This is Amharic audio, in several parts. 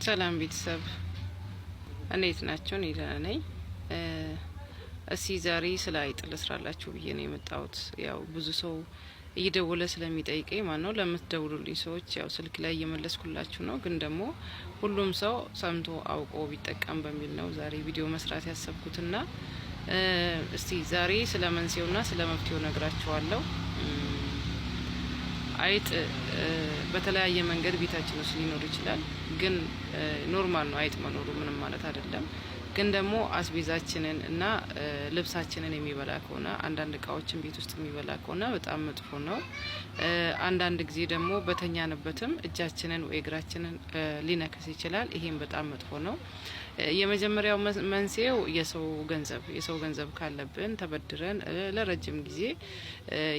ሰላም ቤተሰብ እንዴት ናችሁ? እኔ ደህና ነኝ። ዛሬ ስለ አይጥ ልስራላችሁ ብዬ ነው የመጣሁት። ያው ብዙ ሰው እየደወለ ስለሚጠይቀኝ ነው ለምትደውሉልኝ ሰዎች ያው ስልክ ላይ እየመለስኩላችሁ ነው። ግን ደግሞ ሁሉም ሰው ሰምቶ አውቆ ቢጠቀም በሚል ነው ዛሬ ቪዲዮ መስራት ያሰብኩትና ዛሬ ስለ መንስኤውና ስለ መፍትሄው ነግራችኋለሁ። አይጥ በተለያየ መንገድ ቤታችን ውስጥ ሊኖር ይችላል። ግን ኖርማል ነው አይጥ መኖሩ ምንም ማለት አይደለም። ግን ደግሞ አስቤዛችንን እና ልብሳችንን የሚበላ ከሆነ አንዳንድ እቃዎችን ቤት ውስጥ የሚበላ ከሆነ በጣም መጥፎ ነው። አንዳንድ ጊዜ ደግሞ በተኛንበትም እጃችንን ወይ እግራችንን ሊነክስ ይችላል። ይሄም በጣም መጥፎ ነው። የመጀመሪያው መንስኤው የሰው ገንዘብ ካለብን ተበድረን ለረጅም ጊዜ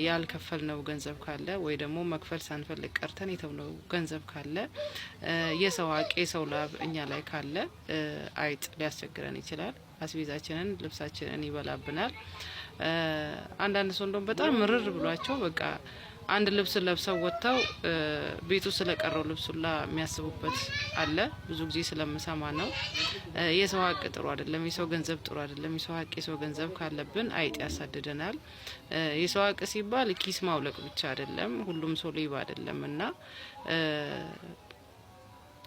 ያልከፈልነው ገንዘብ ካለ ወይ ደግሞ መክፈል ሳንፈልግ ቀርተን የተውነው ገንዘብ ካለ የሰው ሀቅ የሰው ላብ እኛ ላይ ካለ አይጥ ሊያስቸግረን ይችላል። አስቤዛችንን ልብሳችንን ይበላብናል። አንዳንድ ሰው እንደውም በጣም ምርር ብሏቸው በቃ አንድ ልብስ ለብሰው ወጥተው ቤቱ ስለቀረው ልብሱላ የሚያስቡበት አለ። ብዙ ጊዜ ስለምሰማ ነው። የሰው ሀቅ ጥሩ አይደለም፣ የሰው ገንዘብ ጥሩ አይደለም። የሰው ሀቅ የሰው ገንዘብ ካለብን አይጥ ያሳድደናል። የሰው ሀቅ ሲባል ኪስ ማውለቅ ብቻ አይደለም፣ ሁሉም ሰው ሌባ አይደለም እና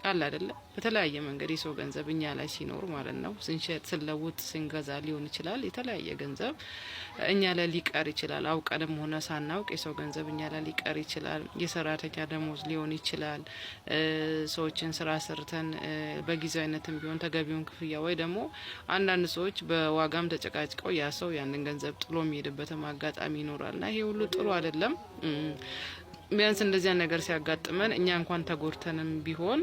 አለ አይደለም በተለያየ መንገድ የሰው ገንዘብ እኛ ላይ ሲኖር ማለት ነው። ስንሸጥ ስንለውጥ ስንገዛ ሊሆን ይችላል። የተለያየ ገንዘብ እኛ ላይ ሊቀር ይችላል። አውቀንም ሆነ ሳናውቅ የሰው ገንዘብ እኛ ላይ ሊቀር ይችላል። የሰራተኛ ደሞዝ ሊሆን ይችላል። ሰዎችን ስራ ሰርተን በጊዜያዊነትም ቢሆን ተገቢውን ክፍያ ወይ ደግሞ አንዳንድ ሰዎች በዋጋም ተጨቃጭቀው ያ ሰው ያንን ገንዘብ ጥሎ የሚሄድበትም አጋጣሚ ይኖራልና ይሄ ሁሉ ጥሩ አይደለም። ቢያንስ እንደዚያ ነገር ሲያጋጥመን እኛ እንኳን ተጎድተንም ቢሆን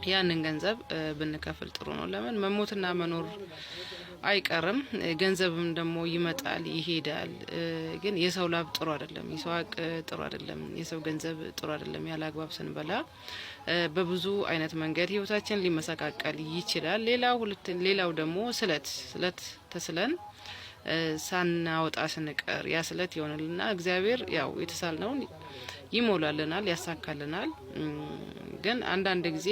ያንን ገንዘብ ብንከፍል ጥሩ ነው። ለምን መሞትና መኖር አይቀርም። ገንዘብም ደግሞ ይመጣል ይሄዳል። ግን የሰው ላብ ጥሩ አይደለም፣ የሰው ሀቅ ጥሩ አይደለም፣ የሰው ገንዘብ ጥሩ አይደለም። ያለ አግባብ ስንበላ በብዙ አይነት መንገድ ህይወታችን ሊመሰቃቀል ይችላል። ሌላው ደግሞ ስለት ተስለን ሳናወጣ ስንቀር ያ ስለት ይሆንልና እግዚአብሔር ያው የተሳልነውን ይሞላልናል፣ ያሳካልናል። ግን አንዳንድ ጊዜ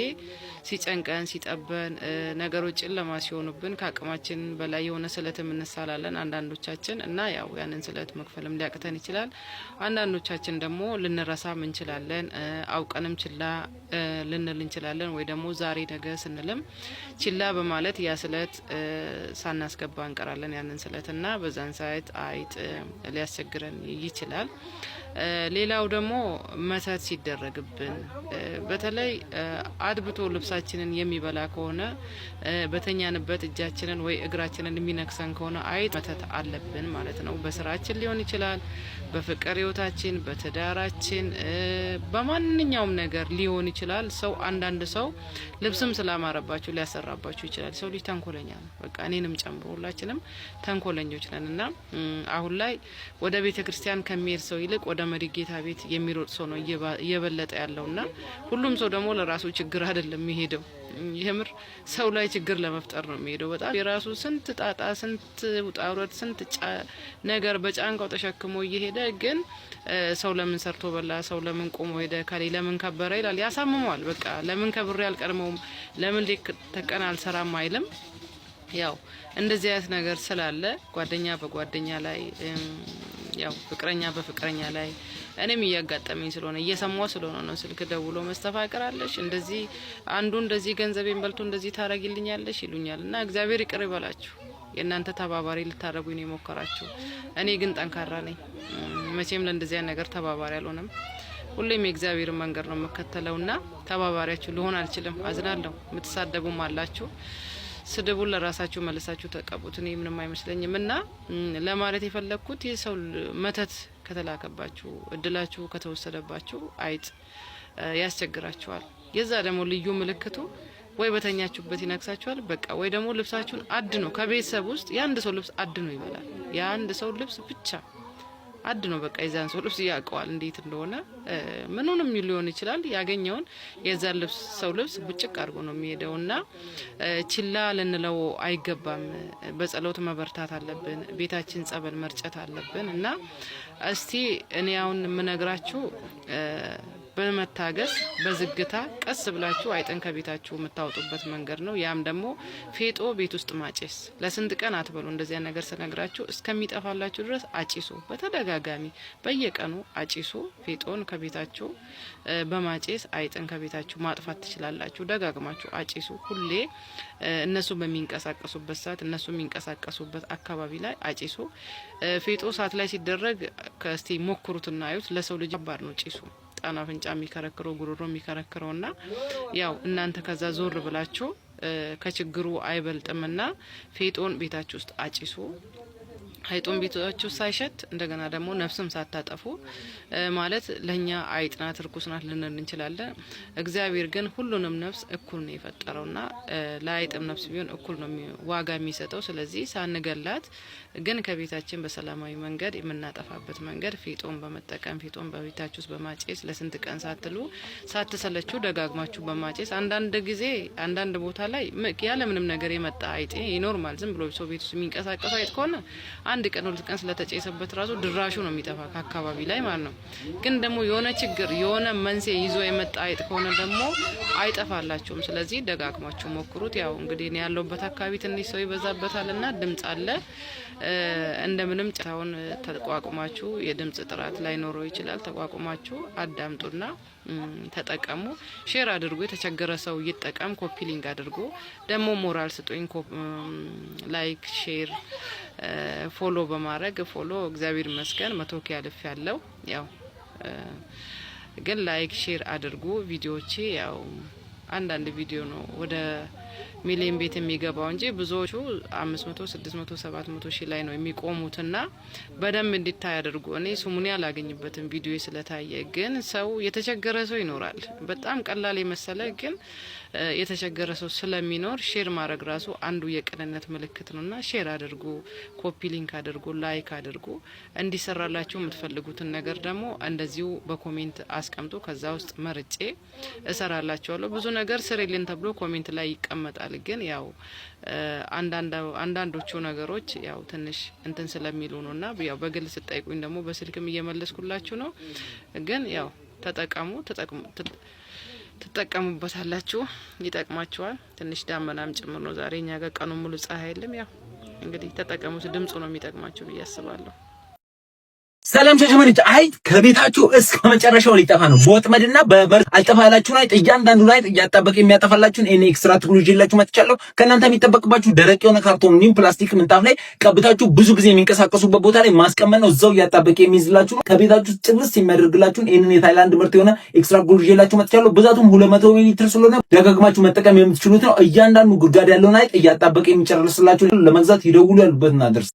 ሲጨንቀን ሲጠበን ነገሮች ጨለማ ሲሆኑብን ከአቅማችን በላይ የሆነ ስለትም እንሳላለን አንዳንዶቻችን እና ያው ያንን ስለት መክፈልም ሊያቅተን ይችላል። አንዳንዶቻችን ደግሞ ልንረሳም እንችላለን፣ አውቀንም ችላ ልንል እንችላለን። ወይ ደግሞ ዛሬ ነገ ስንልም ችላ በማለት ያ ስለት ሳናስገባ እንቀራለን ያንን ስለትና በዛን ሰዓት አይጥ ሊያስቸግረን ይችላል። ሌላው ደግሞ መተት ሲደረግብን በተለይ አድብቶ ልብሳችንን የሚበላ ከሆነ በተኛንበት እጃችንን ወይ እግራችንን የሚነክሰን ከሆነ አይጥ መተት አለብን ማለት ነው። በስራችን ሊሆን ይችላል፣ በፍቅር ህይወታችን፣ በትዳራችን፣ በማንኛውም ነገር ሊሆን ይችላል። አንዳንድ ሰው ልብስም ስላማረባችሁ ሊያሰራባችሁ ይችላል። ሰው ልጅ ተንኮለኛ ነው። በቃ እኔንም ጨምሮ ሁላችንም ተንኮለኞች ነንና አሁን ላይ ወደ ቤተ ክርስቲያን ከሚሄድ ሰው ይልቅ ወደ መሪጌታ ቤት የሚሮጥ ሰው ነው እየበለጠ ያለውና ሁሉም ሰው ደግሞ ለራሱ ችግር አይደለም የሚሄደው። የምር ሰው ላይ ችግር ለመፍጠር ነው የሚሄደው። በጣም የራሱ ስንት ጣጣ ስንት ውጣውረት ስንት ነገር በጫንቃው ተሸክሞ እየሄደ ግን ሰው ለምን ሰርቶ በላ፣ ሰው ለምን ቆሞ ሄደ፣ ካሌ ለምን ከበረ ይላል። ያሳምመዋል። በቃ ለምን ከብሬ አልቀድመውም፣ ለምን ተቀን አልሰራም አይልም። ያው እንደዚህ አይነት ነገር ስላለ ጓደኛ በጓደኛ ላይ ያው ፍቅረኛ በፍቅረኛ ላይ እኔም እያጋጠመኝ ስለሆነ እየሰማው ስለሆነ ነው ስልክ ደውሎ መስተፋቅራለሽ እንደዚህ አንዱ እንደዚህ ገንዘቤን በልቶ እንደዚህ ታረጊልኛለሽ ይሉኛል። እና እግዚአብሔር ይቅር ይበላችሁ። የእናንተ ተባባሪ ልታረጉኝ ነው የሞከራችሁ። እኔ ግን ጠንካራ ነኝ። መቼም ለእንደዚህ ነገር ተባባሪ አልሆነም። ሁሌም የእግዚአብሔርን መንገድ ነው የምከተለውና ተባባሪያችሁ ልሆን አልችልም። አዝናለሁ። የምትሳደቡም አላችሁ። ስድቡን ለራሳችሁ መልሳችሁ ተቀቡት። እኔ ምንም አይመስለኝም። እና ለማለት የፈለኩት የሰው መተት ከተላከባችሁ እድላችሁ ከተወሰደባችሁ አይጥ ያስቸግራችኋል። የዛ ደግሞ ልዩ ምልክቱ ወይ በተኛችሁበት ይነክሳችኋል። በቃ ወይ ደግሞ ልብሳችሁን አድኖ ከቤተሰብ ውስጥ የአንድ ሰው ልብስ አድኖ ይበላል። የአንድ ሰው ልብስ ብቻ አድኖ በቃ የዛን ሰው ልብስ ያውቀዋል እንዴት እንደሆነ ምኑንም ሊሆን ይችላል። ያገኘውን የዛን ሰው ልብስ ቡጭቅ አድርጎ ነው የሚሄደውና ችላ ልንለው አይገባም። በጸሎት መበርታት አለብን። ቤታችን ጸበል መርጨት አለብን። እና እኔ አሁን የምነግራችሁ በመታገስ በዝግታ ቀስ ብላችሁ አይጥን ከቤታችሁ የምታወጡበት መንገድ ነው። ያም ደግሞ ፌጦ ቤት ውስጥ ማጨስ ለስንት ቀን አትበሉ። እንደዚያ ነገር ስነግራችሁ እስከሚጠፋላችሁ ድረስ አጪሱ። በተደጋጋሚ በየቀኑ አጪሱ። ፌጦን ከቤታችሁ በማጨስ አይጥን ከቤታችሁ ማጥፋት ትችላላችሁ። ደጋግማችሁ አጪሱ። ሁሌ እነሱ በሚንቀሳቀሱበት ሰዓት እነሱ የሚንቀሳቀሱበት አካባቢ ላይ አጪሱ። ፌጦ ሰዓት ላይ ሲደረግ ከስቲ ሞክሩትና አዩት። ለሰው ልጅ ከባድ ነው ጪሱ። ጣና አፍንጫ የሚከረክረው ጉሮሮ የሚከረክረውና ያው እናንተ ከዛ ዞር ብላችሁ ከችግሩ አይበልጥምና ፌጦን ቤታችሁ ውስጥ አጪሱ። አይጦን ቤታችሁ ሳይሸት እንደገና ደግሞ ነፍስም ሳታጠፉ ማለት ለኛ አይጥናት ርኩስናት ልንል እንችላለን። እግዚአብሔር ግን ሁሉንም ነፍስ እኩል ነው የፈጠረውና ለአይጥም ነፍስ ቢሆን እኩል ነው ዋጋ የሚሰጠው። ስለዚህ ሳንገላት ግን ከቤታችን በሰላማዊ መንገድ የምናጠፋበት መንገድ ፌጦን በመጠቀም ፌጦን በቤታችሁ ውስጥ በማጨስ ለስንት ቀን ሳትሉ ሳትሰለችሁ ደጋግማችሁ በማጨስ አንዳንድ ጊዜ አንዳንድ ቦታ ላይ ያለ ምንም ነገር የመጣ አይጥ ይኖርማል። ዝም ብሎ ሰው ቤት ውስጥ የሚንቀሳቀስ አይጥ ከሆነ አንድ ቀን ሁለት ቀን ስለተጨሰበት ራሱ ድራሹ ነው የሚጠፋ ከአካባቢ ላይ ማለት ነው። ግን ደግሞ የሆነ ችግር የሆነ መንስኤ ይዞ የመጣ አይጥ ከሆነ ደግሞ አይጠፋላችሁም። ስለዚህ ደጋግማችሁ ሞክሩት። ያው እንግዲህ እኔ ያለሁበት አካባቢ ትንሽ ሰው ይበዛበታልና ድምጽ አለ። እንደምንም ጫውን ተቋቁማችሁ የድምጽ ጥራት ላይ ኖሮ ይችላል። ተቋቁማችሁ አዳምጡና ተጠቀሙ። ሼር አድርጉ። የተቸገረ ሰው ይጠቀም። ኮፒ ሊንክ አድርጉ። ደግሞ ሞራል ስጡኝ። ላይክ ሼር ፎሎ በማድረግ ፎሎ እግዚአብሔር ይመስገን 100K ያልፍ ያለው ያው ግን ላይክ ሼር አድርጉ። ቪዲዮዎቼ ያው አንዳንድ ቪዲዮ ነው ወደ ሚሊዮን ቤት የሚገባው እንጂ ብዙዎቹ 500 600 700 ሺህ ላይ ነው የሚቆሙትና በደንብ እንዲታይ አድርጉ። እኔ ስሙን ያላገኝበትም ቪዲዮ ስለታየ ግን ሰው የተቸገረ ሰው ይኖራል። በጣም ቀላል የመሰለ ግን የተቸገረ ሰው ስለሚኖር ሼር ማድረግ ራሱ አንዱ የቅንነት ምልክት ነውና ሼር አድርጉ፣ ኮፒ ሊንክ አድርጉ፣ ላይክ አድርጉ። እንዲሰራላችሁ የምትፈልጉትን ነገር ደግሞ እንደዚሁ በኮሜንት አስቀምጡ። ከዛ ውስጥ መርጬ እሰራላችኋለሁ። ብዙ ነገር ስሪልን ተብሎ ኮሜንት ላይ ይቀመጣል። ግን ያው አንዳንዶቹ ነገሮች ያው ትንሽ እንትን ስለሚሉ ነውና ያው በግል ስጠይቁኝ ደግሞ በስልክም እየመለስኩላችሁ ነው። ግን ያው ትጠቀሙበታላችሁ፣ ይጠቅማችኋል። ትንሽ ዳመናም ጭምር ነው ዛሬ እኛ ጋር ቀኑን ሙሉ ፀሐይ የለም። ያው እንግዲህ ተጠቀሙት። ድምጹ ነው የሚጠቅማችሁ ብዬ አስባለሁ። ሰላም ሸሸመኔች አይጥ ከቤታችሁ እስከ መጨረሻው ሊጠፋ ነው። በወጥመድና በመርዝ አልጠፋላችሁ ላይ እያንዳንዱ ላይ እያጣበቀ የሚያጠፋላችሁን እኔ ኤክስትራ ቴክኖሎጂ ይላችሁ መጥቻለሁ። ከእናንተ የሚጠበቅባችሁ ደረቅ የሆነ ካርቶን ኒም ፕላስቲክ ምንጣፍ ላይ ቀብታችሁ ብዙ ጊዜ የሚንቀሳቀሱበት ቦታ ላይ ማስቀመጥ ነው። እዛው እያጣበቀ የሚይዝላችሁ ከቤታችሁ ጭልስ የሚያደርግላችሁን ይሄንን የታይላንድ ምርት የሆነ ኤክስትራ ቴክኖሎጂ ይላችሁ መጥቻለሁ። ብዛቱም 200 ሚሊ ሊትር ስለሆነ ደጋግማችሁ መጠቀም የምትችሉት ነው። እያንዳንዱ ጉድጓድ ያለውን አይጥ እያጣበቀ የሚጨርስላችሁ ለመግዛት ይደውሉ ያሉበትና አድርስ